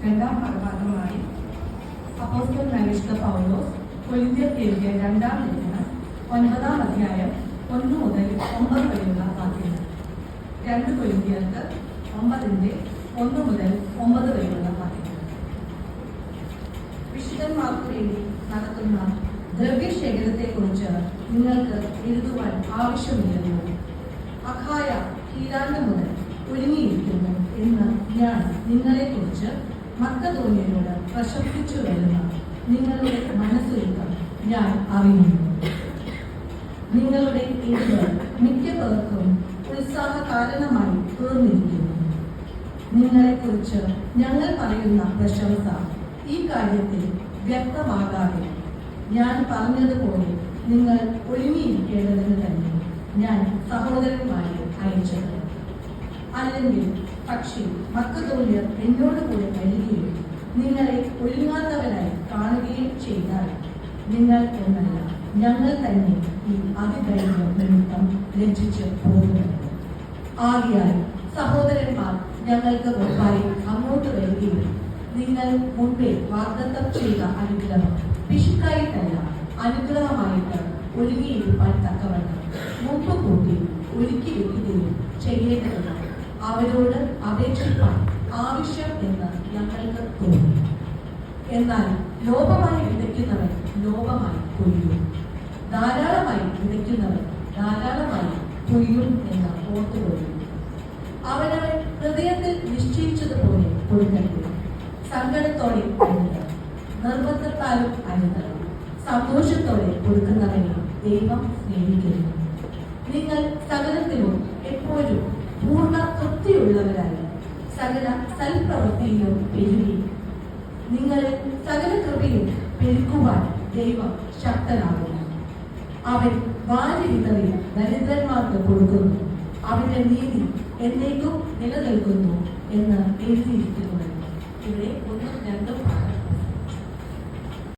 രണ്ടാം ഭാഗമായി അപ്പോസ്തലനായ വിശുദ്ധ പൗലോസ് കൊരിന്ത്യർക്ക് എഴുതിയ രണ്ടാം ലേഖനം 9-ാം അധ്യായം 1 മുതൽ 9 വരെയുള്ള വാക്യങ്ങൾ. 2 കൊരിന്ത്യർക്ക് 9-ന്റെ 1 മുതൽ 9 വരെയുള്ള വാക്യങ്ങൾ. വിശുദ്ധന്മാർക്ക് വേണ്ടി നടത്തുന്ന ദ്രവ്യശേഖരത്തെക്കുറിച്ച് നിങ്ങൾക്ക് എഴുതുവാൻ ആവശ്യമില്ലല്ലോ. അഖായ കീഴാണ്ട് മുതൽ ഒരുങ്ങിയിരിക്കുന്നു എന്ന് ഞാൻ നിങ്ങളെക്കുറിച്ച് മക്കതോന്യരോട് പ്രശംസിച്ചു വരുന്ന നിങ്ങളുടെ മനസ്സൊരുക്കം ഞാൻ അറിയുന്നു. നിങ്ങളുടെ എഴുതുകൾ മിക്ക പേർക്കും ഉത്സാഹ കാരണമായി തീർന്നിരിക്കുന്നു. നിങ്ങളെക്കുറിച്ച് ഞങ്ങൾ പറയുന്ന പ്രശംസ ഈ കാര്യത്തിൽ വ്യക്തമാകാതെ ഞാൻ പറഞ്ഞതുപോലെ നിങ്ങൾ ഒരുങ്ങിയിരിക്കേണ്ടതിന് തന്നെ ഞാൻ സഹോദരന്മാരെ അയച്ചത്. അല്ലെങ്കിൽ പക്ഷേ മക്കതോന്യർ എന്നോട് കൂടെ വരികയും നിങ്ങളെ ഒരുങ്ങാത്തവരായി കാണുകയും ചെയ്താൽ നിങ്ങൾ എന്നല്ല ഞങ്ങൾ തന്നെ ഈ അതിധൈര്യം നിമിത്തം ലജ്ജിച്ച് പോകുന്നത്. ആകയാൽ സഹോദരന്മാർ ഞങ്ങൾക്ക് മുമ്പായി അങ്ങോട്ട് വരികയും നിങ്ങൾ മുൻപേ വാഗ്ദത്തം ചെയ്ത അനുഗ്രഹം പിശുക്കായിട്ടല്ല അനുഗ്രഹമായിട്ട് ഒരുങ്ങിയിരിക്കാൻ തക്കവണ്ണം മുമ്പ് കൂട്ടി ഒരുക്കി വെക്കുകയും ചെയ്യേണ്ടതിന് അവരോട് അപേക്ഷിക്കാൻ ആവശ്യം എന്ന് ഞങ്ങൾക്ക് തോന്നി. എന്നാൽ ലോപമായി വിതയ്ക്കുന്നവൻ ലോപമായി കൊയ്യും, ധാരാളമായി വിതയ്ക്കുന്നവൻ ധാരാളമായി കൊയ്യും എന്ന് ഓർത്തുകൊള്ളും. അവനവൻ ഹൃദയത്തിൽ നിശ്ചയിച്ചതുപോലെ കൊടുക്കട്ടെ. സങ്കടത്തോടെ അരുത്, നിർബന്ധത്താലും അരുത്. സന്തോഷത്തോടെ കൊടുക്കുന്നവനെ ദൈവം സ്നേഹിക്കുന്നു. നിങ്ങൾ സകലത്തിലും എപ്പോഴും പൂർണ്ണ തൃപ്തിയുള്ളവരായി സകല സൽപ്രവൃത്തിയിലും പെരുകി നിങ്ങളിൽ സകല കൃപയും പെരുക്കുവാൻ ദൈവം ശക്തനാകുന്നു. അവൻ വാരി വിതറി ദരിദ്രന്മാർക്ക് കൊടുക്കുന്നു. അവന്റെ നീതി എന്നേക്കും നിലനിൽക്കുന്നു എന്ന് എഴുതിയിരിക്കുന്നു. ഇവിടെ 1-2